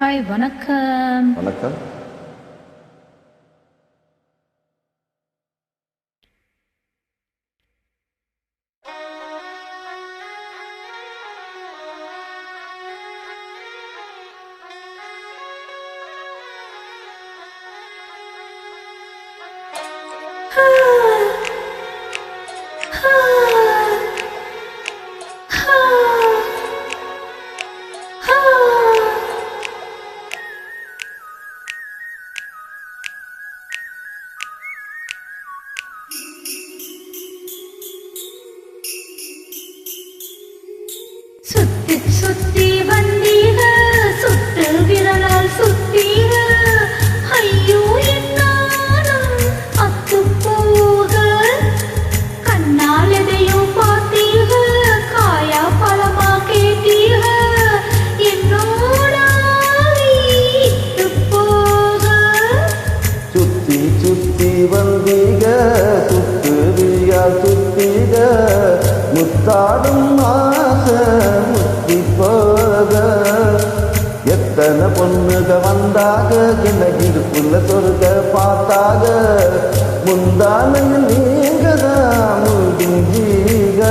Hi, வணக்கம். வணக்கம். சுத்தி சுத்தி வந்தீக, சுட்டு விரலால் சுத்தீக, ஐயோ என்னாலும் அத்து போக, கண்ணால் எதையோ பார்த்தீக, காயா பழமா கேட்டீக, என்னோட இட்டு போக. சுத்தி சுத்தி வந்தீக, சுத்து விழியால் சுத்தீக, முத்தாடும் ஆசை முத்தி போக. எத்தனை பொண்ணுக வந்தாக, கிணகிருக்குள்ள சொருக பார்த்தாக, முந்தானையில் நீங்க தான் முடிஞ்சீக.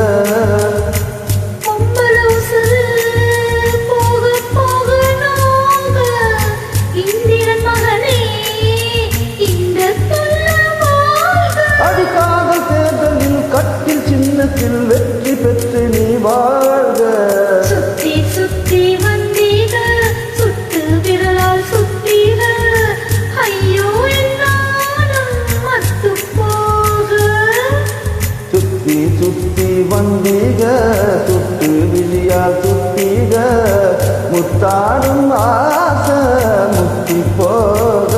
அடிக்காதல் தேர்தலில் கட்டில் சின்னத்தில் வெற்றி பெற்று நீ வாழ்க. சுத்தி சுத்தி வந்தீக, சுட்டு விரலால் சுத்தீக, ஐயோ என்னாலும் மத்து போக. சுத்தி சுத்தி வந்தீக, சுட்டு விழியால் சுத்தீக, முத்தாடும் ஆசை முத்தி போக.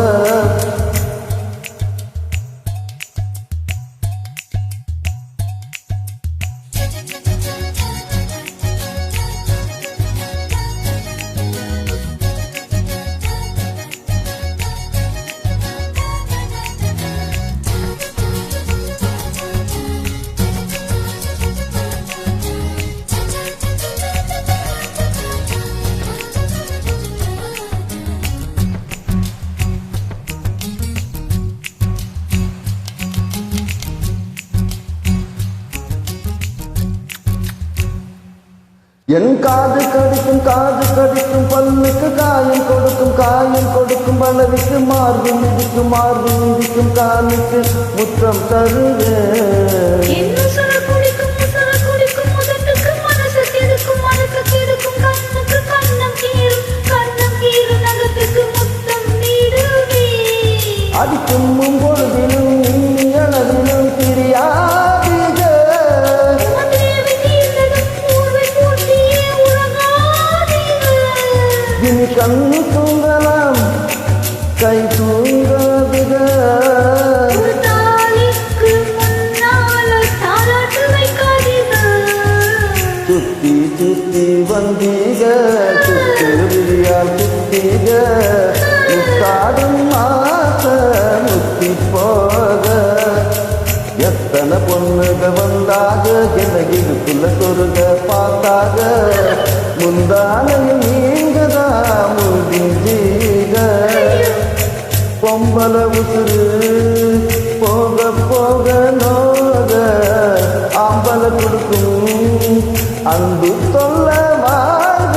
என் காது கடிக்கும் காது கடிக்கும், பல்லுக்கு காயம் கொடுக்கும் காயம் கொடுக்கும், பலவிக்கு மார்பு மிதிக்கும் மார்பு மிதிக்கும், காலுக்கு முற்றம் தருவேன். அடிக்கும் பொழுதிலும் அளவிலும் தெரியாதீக. இனி கண் தூங்கலாம் கை தூங்காதுக. சுத்தி சுத்தி வந்தீக, சுத்து விழியால் சுத்தீக, முத்தாடும் ஆசை முத்தி போக. எத்தனை பொண்ணுக வந்தாக, கிணகிருக்குள்ள சொருக பார்த்தாக, முந்தானையில் நீங்க தான் முடிஞ்சீக. பொம்பல உசுறு போக போக நோக, ஆம்பல கொடுக்கும் அன்பு சொல்ல வாழ்க.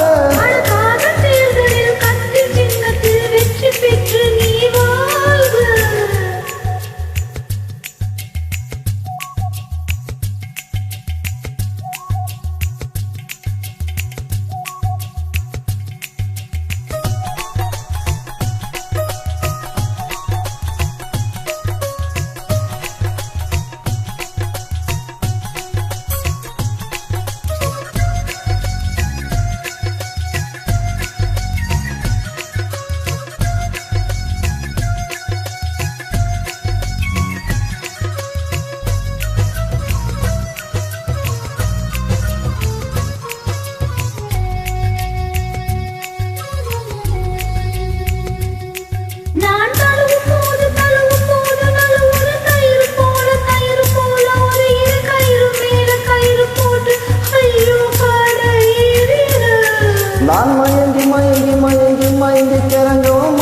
நான் மயங்கி மயங்கி மயங்கி மயங்கி கிறங்கவும்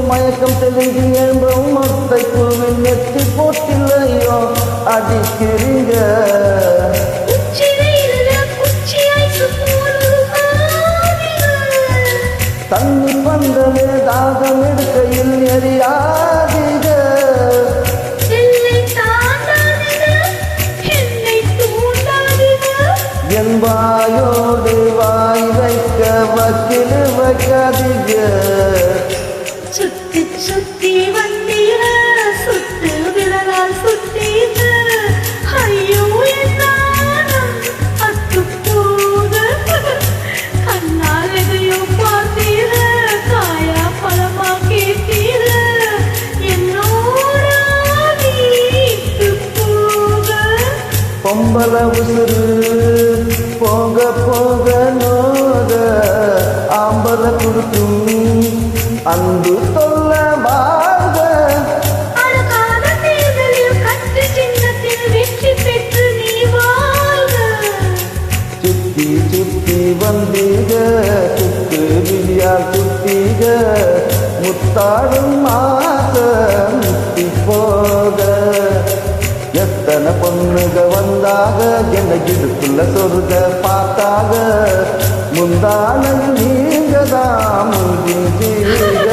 மயக்கம் தெளிஞ்சு எழும்பவும் மொத்தை பூவின் நெத்தி போட்டில்லையோ அடிக்கிறீங்க தண்ணி பந்தலே தாகம் எடுக்கையில் எரியாதீங்க என் வாயோடு வாய் வைக்க வக்கில் வைக்காதீங்க சுத்தி சுத்தி வந்தீர சுத்து விரலால் சுத்தீர ஐயோ என்னாலும் அத்து போக கண்ணால் எதையோ பார்த்தீர காயா பழமா கேட்டீர என்னோட வீட்டு போக பொம்பளை உசுறு போக போக நோக ஆம்பளை குடுக்கும் அன்பு சொல்ல வாங்க அழகான தேர்தலில் கற்று சின்னத்தில் வெற்றி பெற்று நீ வாழ்க சுத்தி சுத்தி வந்தீக சுத்து விழியால் சுத்தீக முத்தாடும் ஆச முத்தி போக எத்தனை பொண்ணுக வந்தாக என்ன இடுப்புள்ள சொருக பார்த்தாக முந்தானையில் நீங்க தான் முந்திங்க